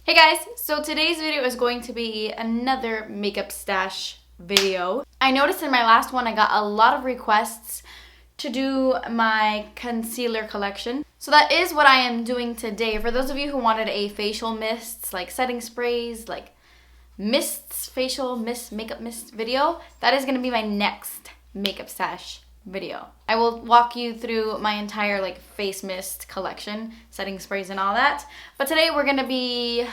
Hey guys, so today's video is going to be another makeup stash video. I noticed in my last one I got a lot of requests to do my concealer collection. So that is what I am doing today. For those of you who wanted a facial mists, like setting sprays, like mists, facial mist, makeup mist video, that is going to be my next makeup stash video. I will walk you through my entire like face mist collection, setting sprays and all that. But today we're going to be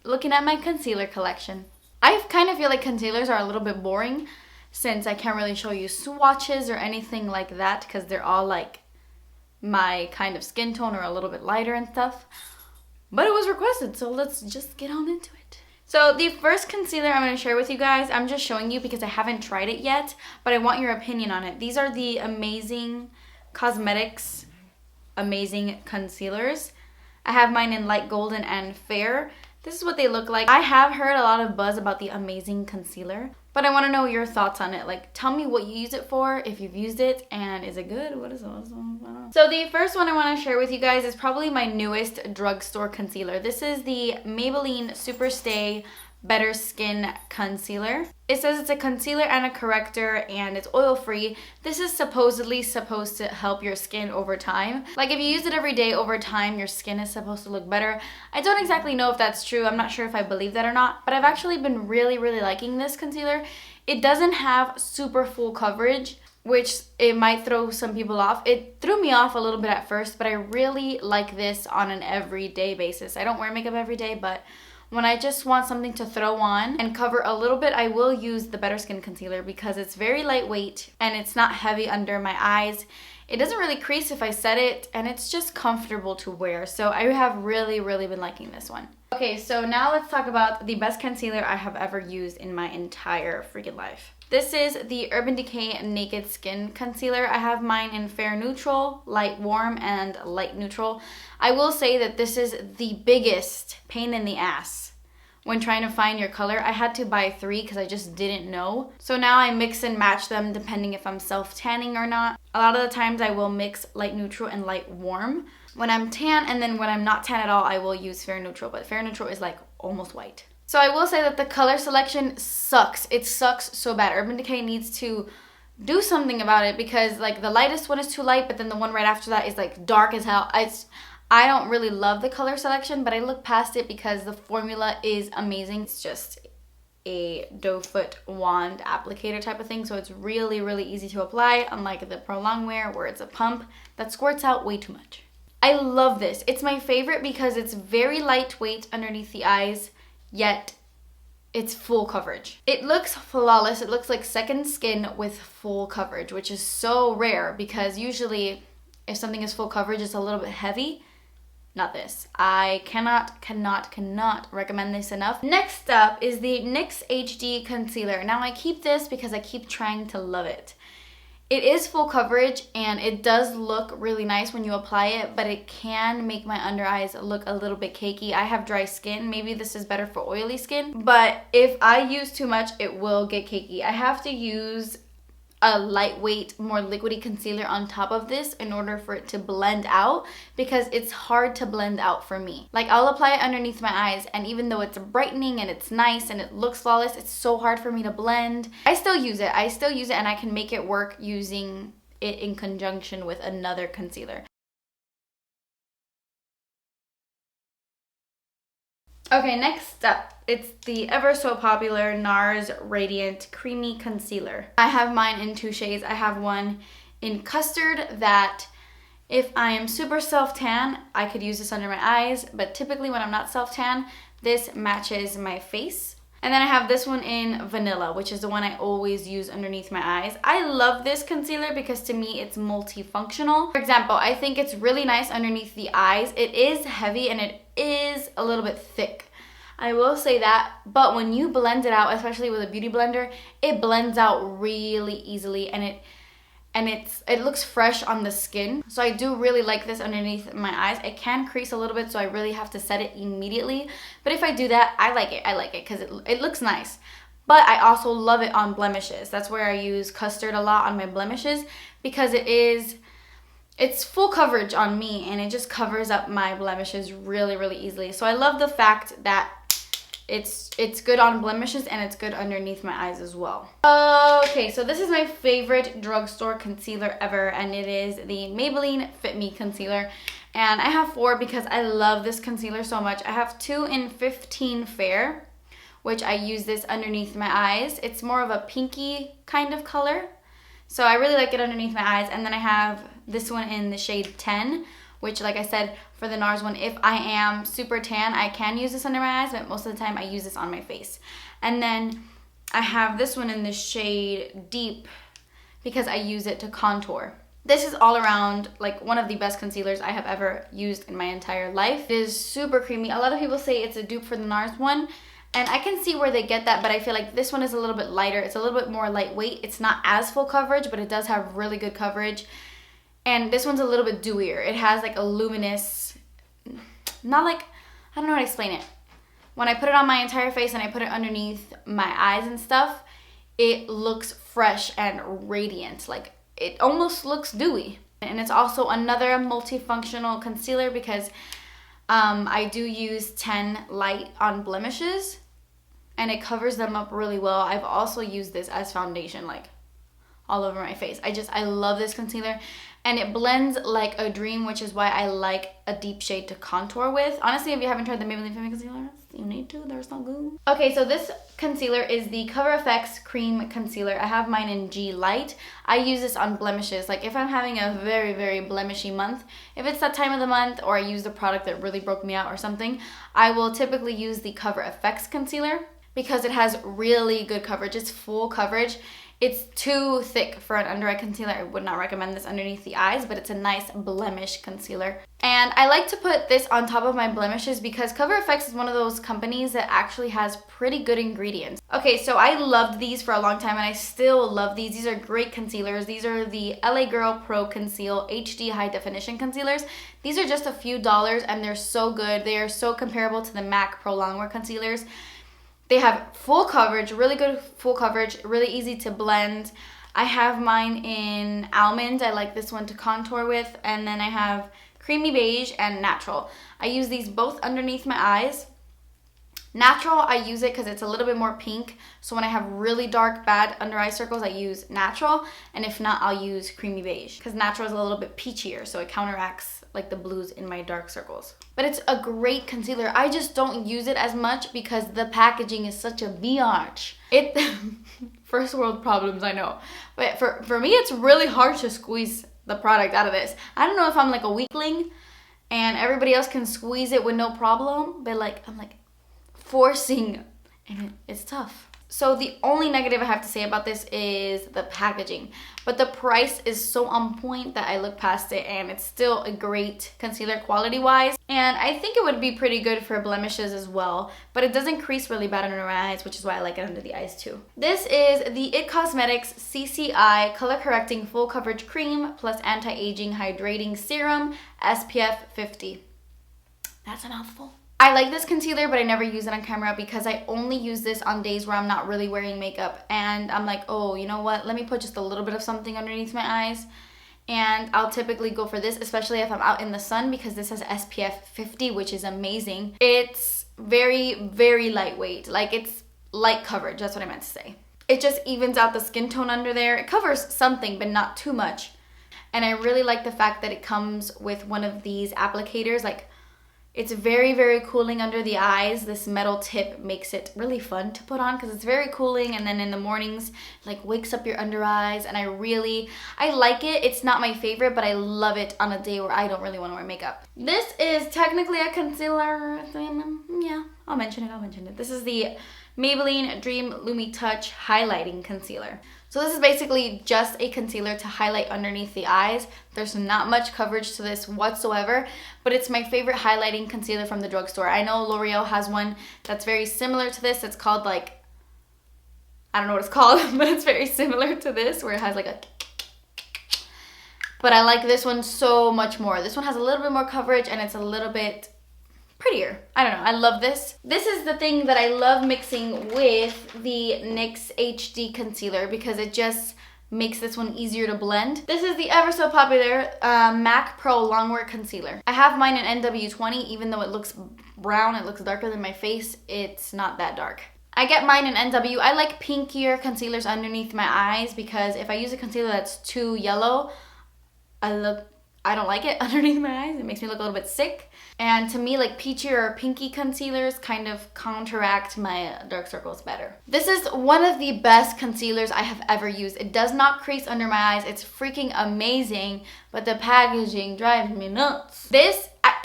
looking at my concealer collection. I kind of feel like concealers are a little bit boring since I can't really show you swatches or anything like that because they're all like my kind of skin tone or a little bit lighter and stuff. But it was requested, so let's just get on into it. So the first concealer I'm going to share with you guys, I'm just showing you because I haven't tried it yet, but I want your opinion on it. These are the Amazing Cosmetics Amazing Concealers. I have mine in light golden and fair. This is what they look like. I have heard a lot of buzz about the Amazing Concealer, but I want to know your thoughts on it. Like, tell me what you use it for, if you've used it, and is it good? What is it? So the first one I want to share with you guys is probably my newest drugstore concealer. This is the Maybelline Superstay Better Skin Concealer. It says it's a concealer and a corrector and it's oil-free. This is supposedly supposed to help your skin over time. Like if you use it every day over time, your skin is supposed to look better. I don't exactly know if that's true. I'm not sure if I believe that or not, but I've actually been really liking this concealer. It doesn't have super full coverage, which it might throw some people off. It threw me off a little bit at first, but I really like this on an everyday basis. I don't wear makeup every day, but when I just want something to throw on and cover a little bit, I will use the Better Skin Concealer because it's very lightweight and it's not heavy under my eyes. It doesn't really crease if I set it, and it's just comfortable to wear. So I have really been liking this one. Okay, so now let's talk about the best concealer I have ever used in my entire freaking life. This is the Urban Decay Naked Skin Concealer. I have mine in fair neutral, light warm, and light neutral. I will say that this is the biggest pain in the ass when trying to find your color. I had to buy 3 because I just didn't know. So now I mix and match them depending if I'm self-tanning or not. A lot of the times I will mix light neutral and light warm when I'm tan, and then when I'm not tan at all, I will use fair neutral, but fair neutral is like almost white. So I will say that the color selection sucks. It sucks so bad. Urban Decay needs to do something about it because like the lightest one is too light, but then the one right after that is like dark as hell. I don't really love the color selection, but I look past it because the formula is amazing. It's just a doe foot wand applicator type of thing, so it's really easy to apply, unlike the Pro Longwear where it's a pump that squirts out way too much. I love this. It's my favorite because it's very lightweight underneath the eyes, yet it's full coverage. It looks flawless. It looks like second skin with full coverage, which is so rare because usually if something is full coverage, it's a little bit heavy. Not this. I cannot recommend this enough. Next up is the Nyx HD Concealer. Now I keep this because I keep trying to love it. It is full coverage and it does look really nice when you apply it, but it can make my under eyes look a little bit cakey. I have dry skin. Maybe this is better for oily skin, but if I use too much, it will get cakey. I have to use a lightweight, more liquidy concealer on top of this in order for it to blend out because it's hard to blend out for me. Like I'll apply it underneath my eyes, and even though it's brightening and it's nice and it looks flawless, it's so hard for me to blend. I still use it and I can make it work using it in conjunction with another concealer. Okay, next up, it's the ever so popular Nars Radiant Creamy Concealer. I have mine in 2 shades. I have one in Custard that if I am super self-tan, I could use this under my eyes, but typically when I'm not self-tan, this matches my face. And then I have this one in Vanilla, which is the one I always use underneath my eyes. I love this concealer because to me it's multifunctional. For example, I think it's really nice underneath the eyes. It is heavy and it is a little bit thick. I will say that, but when you blend it out, especially with a beauty blender, it blends out really easily and it looks fresh on the skin. So I do really like this underneath my eyes. It can crease a little bit, so I really have to set it immediately. But if I do that, I like it because it looks nice. But I also love it on blemishes. That's where I use Custard a lot on my blemishes because it is it's full coverage on me, and it just covers up my blemishes really, really easily. So I love the fact that it's good on blemishes and it's good underneath my eyes as well. Okay, so this is my favorite drugstore concealer ever, and it is the Maybelline Fit Me Concealer. And I have 4 because I love this concealer so much. I have 2 in 15 Fair, which I use this underneath my eyes. It's more of a pinky kind of color, so I really like it underneath my eyes. And then I have this one in the shade 10, which, like I said, for the Nars one, if I am super tan, I can use this under my eyes, but most of the time I use this on my face. And then I have this one in the shade Deep because I use it to contour. This is all around like one of the best concealers I have ever used in my entire life. It is super creamy. A lot of people say it's a dupe for the Nars one, and I can see where they get that, but I feel like this one is a little bit lighter. It's a little bit more lightweight. It's not as full coverage, but it does have really good coverage. And this one's a little bit dewier. It has like a luminous, not like, I don't know how to explain it. When I put it on my entire face and I put it underneath my eyes and stuff, it looks fresh and radiant. Like, it almost looks dewy. And it's also another multifunctional concealer because I do use 10 light on blemishes, and it covers them up really well. I've also used this as foundation, like all over my face. I love this concealer, and it blends like a dream, which is why I like a deep shade to contour with. Honestly, if you haven't tried the Maybelline Fit Me Concealer, you need to. They're so good. Okay, so this concealer is the Cover FX Cream Concealer. I have mine in G Light. I use this on blemishes. Like if I'm having a very, very blemishy month, if it's that time of the month, or I used a product that really broke me out or something, I will typically use the Cover FX Concealer because it has really good coverage. It's full coverage. It's too thick for an under eye concealer. I would not recommend this underneath the eyes, but it's a nice blemish concealer. And I like to put this on top of my blemishes because Cover FX is one of those companies that actually has pretty good ingredients. Okay, so I loved these for a long time, and I still love these. These are great concealers. These are the LA Girl Pro Conceal HD High Definition Concealers. These are just a few dollars, and they're so good. They are so comparable to the MAC Pro Longwear concealers. They have full coverage, really good full coverage, really easy to blend. I have mine in Almond. I like this one to contour with. And then I have Creamy Beige and Natural. I use these both underneath my eyes. Natural, I use it because it's a little bit more pink. So when I have really dark, bad under eye circles, I use Natural. And if not, I'll use Creamy Beige because Natural is a little bit peachier, so it counteracts like the blues in my dark circles. But it's a great concealer. I just don't use it as much because the packaging is such a biatch. First world problems, I know. But for me, it's really hard to squeeze the product out of this. I don't know if I'm like a weakling and everybody else can squeeze it with no problem, but like I'm like forcing, and it's tough. So the only negative I have to say about this is the packaging, but the price is so on point that I look past it, and it's still a great concealer quality wise, and I think it would be pretty good for blemishes as well, but it doesn't crease really bad under my eyes, which is why I like it under the eyes too. This is the IT Cosmetics CCI Color Correcting Full Coverage Cream plus Anti-Aging Hydrating Serum SPF 50. That's a mouthful. I like this concealer, but I never use it on camera because I only use this on days where I'm not really wearing makeup. And I'm like, oh, you know what? Let me put just a little bit of something underneath my eyes. And I'll typically go for this, especially if I'm out in the sun, because this has SPF 50, which is amazing. It's very, very lightweight. Like, it's light coverage. That's what I meant to say. It just evens out the skin tone under there. It covers something, but not too much. And I really like the fact that it comes with one of these applicators. Like, it's very, very cooling under the eyes. This metal tip makes it really fun to put on because it's very cooling, and then in the mornings, like, wakes up your under eyes, and I like it. It's not my favorite, but I love it on a day where I don't really want to wear makeup. This is technically a concealer. Yeah, I'll mention it. This is the Maybelline Dream Lumi Touch Highlighting Concealer. So this is basically just a concealer to highlight underneath the eyes. There's not much coverage to this whatsoever, but it's my favorite highlighting concealer from the drugstore. I know L'Oreal has one that's very similar to this. It's called, like, I don't know what it's called, but it's very similar to this, where it has like a... But I like this one so much more. This one has a little bit more coverage, and it's a little bit prettier. I don't know. I love this. This is the thing that I love mixing with the NYX HD Concealer because it just makes this one easier to blend. This is the ever so popular MAC Pro Longwear Concealer. I have mine in NW20. Even though it looks brown, it looks darker than my face, it's not that dark. I get mine in NW. I like pinkier concealers underneath my eyes because if I use a concealer that's too yellow, I don't like it underneath my eyes. It makes me look a little bit sick. And to me, like peachy or pinky concealers kind of counteract my dark circles better. This is one of the best concealers I have ever used. It does not crease under my eyes. It's freaking amazing, but the packaging drives me nuts.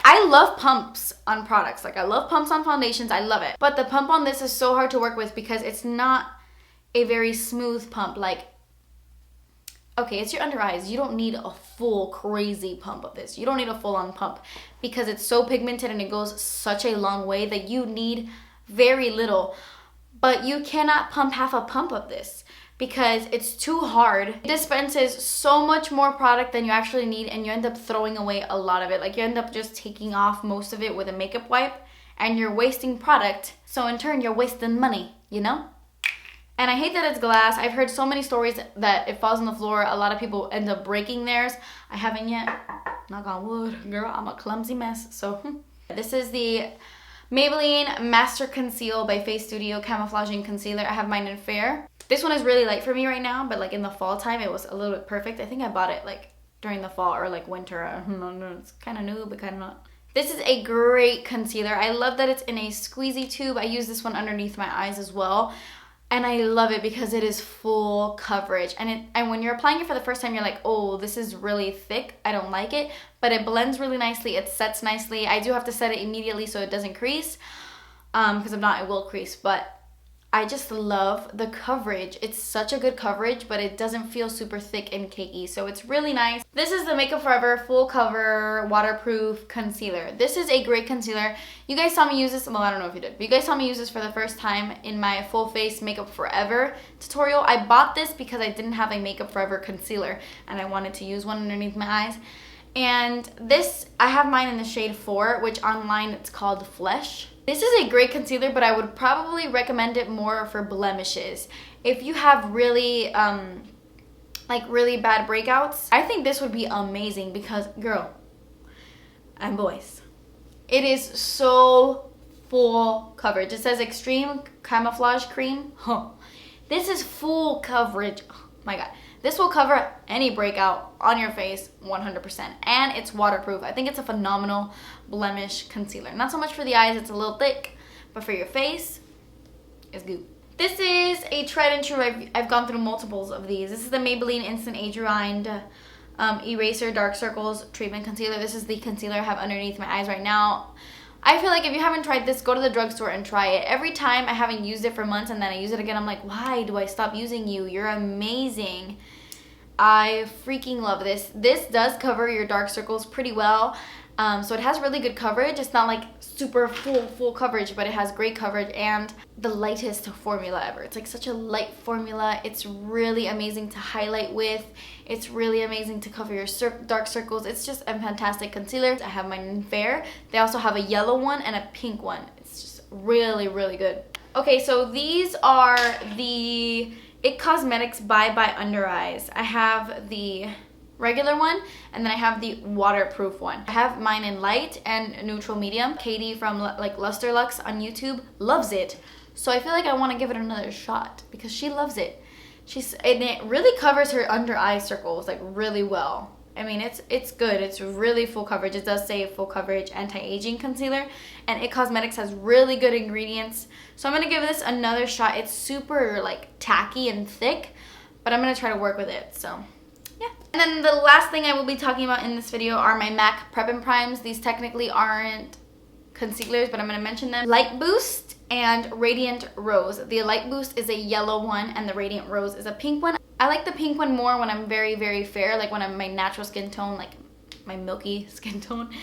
I love pumps on products. Like I love pumps on foundations. I love it. But the pump on this is so hard to work with because it's not a very smooth pump. Like, okay, it's your under eyes. You don't need a full crazy pump of this. You don't need a full-on pump because it's so pigmented and it goes such a long way that you need very little. But you cannot pump half a pump of this because it's too hard. It dispenses so much more product than you actually need and you end up throwing away a lot of it. Like you end up just taking off most of it with a makeup wipe and you're wasting product. So in turn, you're wasting money, you know? And I hate that it's glass. I've heard so many stories that it falls on the floor. A lot of people end up breaking theirs. I haven't yet. Knock on wood. Girl, I'm a clumsy mess. So this is the Maybelline Master Conceal by Face Studio Camouflaging Concealer. I have mine in Fair. This one is really light for me right now, but like in the fall time, it was a little bit perfect. I think I bought it like during the fall or like winter. I don't know. It's kind of new, but kind of not. This is a great concealer. I love that it's in a squeezy tube. I use this one underneath my eyes as well. And I love it because it is full coverage. And when you're applying it for the first time, you're like, oh, this is really thick. I don't like it. But it blends really nicely. It sets nicely. I do have to set it immediately so it doesn't crease. Because if not, it will crease. But I just love the coverage. It's such a good coverage, but it doesn't feel super thick and cakey. So it's really nice. This is the Makeup Forever Full Cover Waterproof Concealer. This is a great concealer. You guys saw me use this. Well, I don't know if you did. But you guys saw me use this for the first time in my Full Face Makeup Forever tutorial. I bought this because I didn't have a Makeup Forever concealer. And I wanted to use one underneath my eyes. And this, I have mine in the shade 4, which online it's called Flesh. This is a great concealer, but I would probably recommend it more for blemishes. If you have really, like really bad breakouts, I think this would be amazing because, girl, and boys, it is so full coverage. It says Extreme Camouflage Cream. Huh. This is full coverage. Oh my God. This will cover any breakout on your face 100%. And it's waterproof. I think it's a phenomenal blemish concealer. Not so much for the eyes, it's a little thick. But for your face, it's good. This is a tried and true. I've gone through multiples of these. This is the Maybelline Instant Age Rewind Eraser Dark Circles Treatment Concealer. This is the concealer I have underneath my eyes right now. I feel like if you haven't tried this, go to the drugstore and try it. Every time I haven't used it for months and then I use it again, I'm like, why do I stop using you? You're amazing. I freaking love this. This does cover your dark circles pretty well. So it has really good coverage. It's not like super full coverage, but it has great coverage and the lightest formula ever. It's like such a light formula. It's really amazing to highlight with. It's really amazing to cover your dark circles. It's just a fantastic concealer. I have mine in Fair. They also have a yellow one and a pink one. It's just really, really good. Okay, so these are the IT Cosmetics Bye Bye Under Eyes. I have the regular one and then I have the waterproof one. I have mine in light and neutral medium. Katie from like Luster Lux on YouTube loves it, so I feel like I want to give it another shot because she loves it. And it really covers her under eye circles like really well. I mean, it's good. It's really full coverage. It does say full coverage anti-aging concealer, and IT Cosmetics has really good ingredients. So I'm gonna give this another shot. It's super like tacky and thick, but I'm gonna try to work with it. So yeah. And then the last thing I will be talking about in this video are my MAC Prep and Primes. These technically aren't concealers, but I'm gonna mention them. Light Boost and Radiant Rose. The Light Boost is a yellow one and the Radiant Rose is a pink one. I like the pink one more when I'm very, very fair, like when I'm my natural skin tone, like my milky skin tone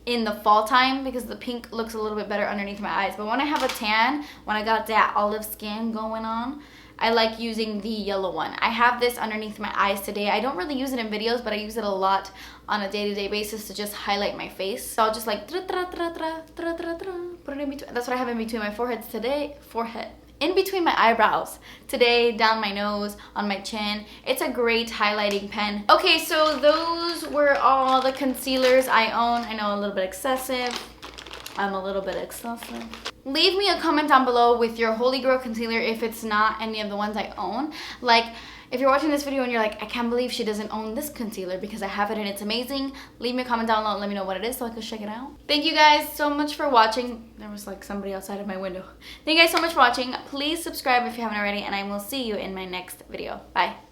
in the fall time, because the pink looks a little bit better underneath my eyes. But when I have a tan, when I got that olive skin going on, I like using the yellow one. I have this underneath my eyes today. I don't really use it in videos, but I use it a lot on a day-to-day basis to just highlight my face. So I'll just like put it in between. That's what I have in between my foreheads today. in between my eyebrows. Today, down my nose, on my chin. It's a great highlighting pen. Okay, so those were all the concealers I own. I know a little bit excessive. I'm a little bit excessive. Leave me a comment down below with your holy grail concealer if it's not any of the ones I own. Like, if you're watching this video and you're like, I can't believe she doesn't own this concealer because I have it and it's amazing, leave me a comment down below and let me know what it is so I can check it out. Thank you guys so much for watching. There was like somebody outside of my window. Thank you guys so much for watching. Please subscribe if you haven't already, and I will see you in my next video. Bye.